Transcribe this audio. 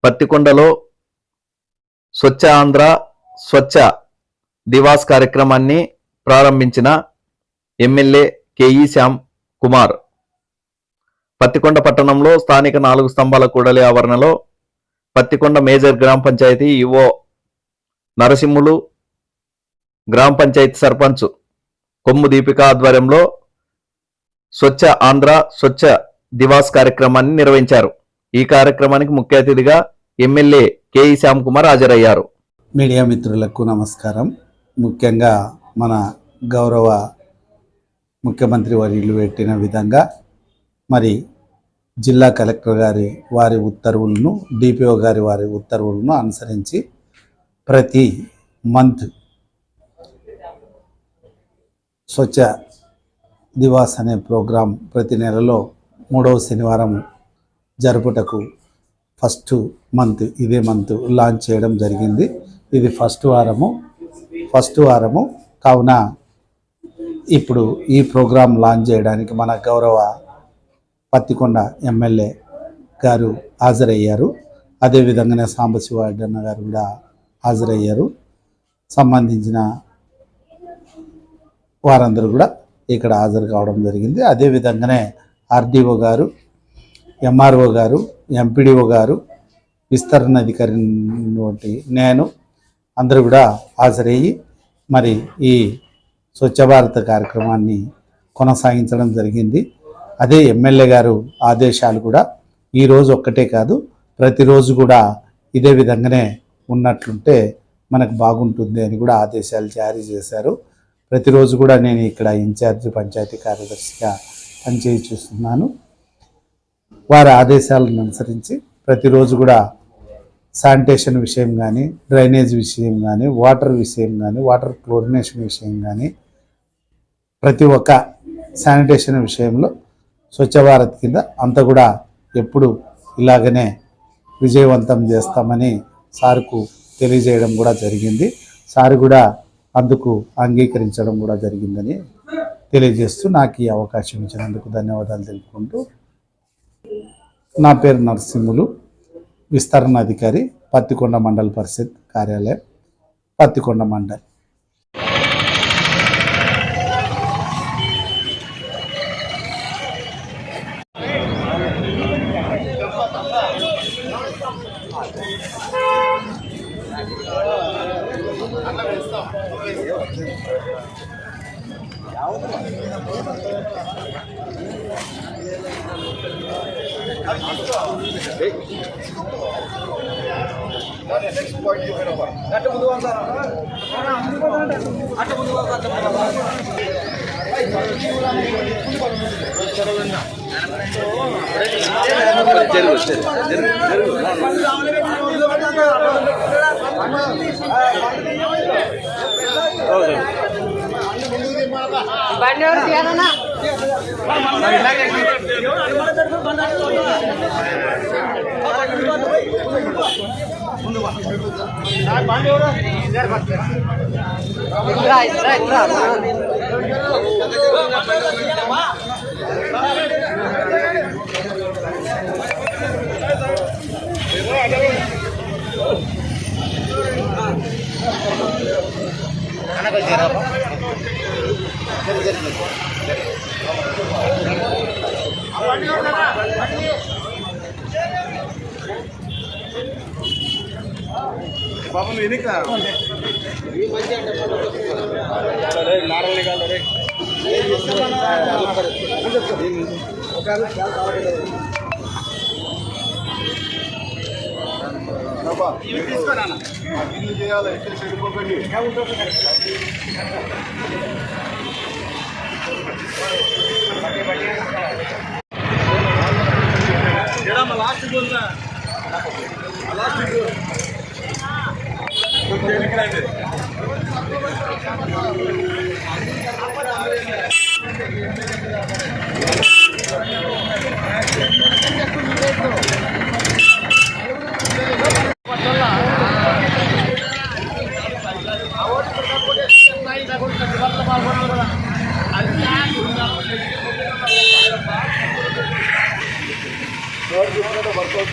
పత్తికొండలో స్వచ్ఛ ఆంధ్ర స్వచ్ఛ దివాస్ కార్యక్రమాన్ని ప్రారంభించిన MLA K E Shyam Kumar Pattikonda పట్టణంలో స్థానిక 4 స్తంభాల కూడలి ఆవరణలో పత్తికొండ మేజర్ గ్రామ పంచాయతీ ఈవో నరసింహులు, గ్రామ పంచాయతీ సర్పంచ్ కొమ్ము దీపిక ఆధ్వర్యంలో స్వచ్ఛ ఆంధ్ర స్వచ్ఛ దివాస్ కార్యక్రమాన్ని నిర్వహించారు. ఈ కార్యక్రమానికి ముఖ్య అతిథిగా ఎమ్మెల్యే కేఈ శ్యామ్ కుమార్ హాజరయ్యారు. మీడియా మిత్రులకు నమస్కారం. ముఖ్యంగా మన గౌరవ ముఖ్యమంత్రి వర్యులు పెట్టిన విధంగా మరి జిల్లా కలెక్టర్ గారి వారి ఉత్తర్వులను, డిపిఓ గారి వారి ఉత్తర్వులను అనుసరించి ప్రతి మంత్ స్వచ్ఛ దివాస్ అనే ప్రోగ్రాం ప్రతి నెలలో 3వ శనివారం జరుపుటకు ఫస్ట్ మంత్ ఇదే మంత్ లాంచ్ చేయడం జరిగింది. ఇది ఫస్ట్ వారము కావున ఇప్పుడు ఈ ప్రోగ్రాం లాంచ్ చేయడానికి మన గౌరవ పత్తికొండ ఎమ్మెల్యే గారు హాజరయ్యారు. అదేవిధంగానే సాంబశివాడన్న గారు కూడా హాజరయ్యారు. సంబంధించిన వారందరూ కూడా ఇక్కడ హాజరు కావడం జరిగింది. అదేవిధంగానే ఆర్డీఓ గారు, ఎంఆర్ఓ గారు, ఎంపీడీఓ గారు, విస్తరణ అధికారి నేను అందరూ కూడా హాజరయ్యి మరి ఈ స్వచ్ఛ భారత్ కార్యక్రమాన్ని కొనసాగించడం జరిగింది. అదే ఎమ్మెల్యే గారు ఆదేశాలు కూడా ఈరోజు ఒక్కటే కాదు, ప్రతిరోజు కూడా ఇదే విధంగానే ఉన్నట్లుంటే మనకు బాగుంటుంది అని కూడా ఆదేశాలు జారీ చేశారు. ప్రతిరోజు కూడా నేను ఇక్కడ ఇన్ఛార్జి పంచాయతీ కార్యదర్శిగా పనిచేస్తున్నాను. వారి ఆదేశాలను అనుసరించి ప్రతిరోజు కూడా శానిటేషన్ విషయం కానీ, డ్రైనేజ్ విషయం కానీ, వాటర్ విషయం కానీ, వాటర్ క్లోరినేషన్ విషయం కానీ, ప్రతి ఒక్క శానిటేషన్ విషయంలో స్వచ్ఛ భారత్ కింద అంతా కూడా ఎప్పుడు ఇలాగనే విజయవంతం చేస్తామని సార్కు తెలియజేయడం కూడా జరిగింది. సార్ కూడా అందుకు అంగీకరించడం కూడా జరిగిందని తెలియజేస్తూ నాకు ఈ అవకాశం ఇచ్చినందుకు ధన్యవాదాలు తెలుపుకుంటూ, నా పేరు నరసింహులు, విస్తరణ అధికారి, పత్తికొండ మండల పరిషత్ కార్యాలయం, పత్తికొండ మండల్. वर्कआउट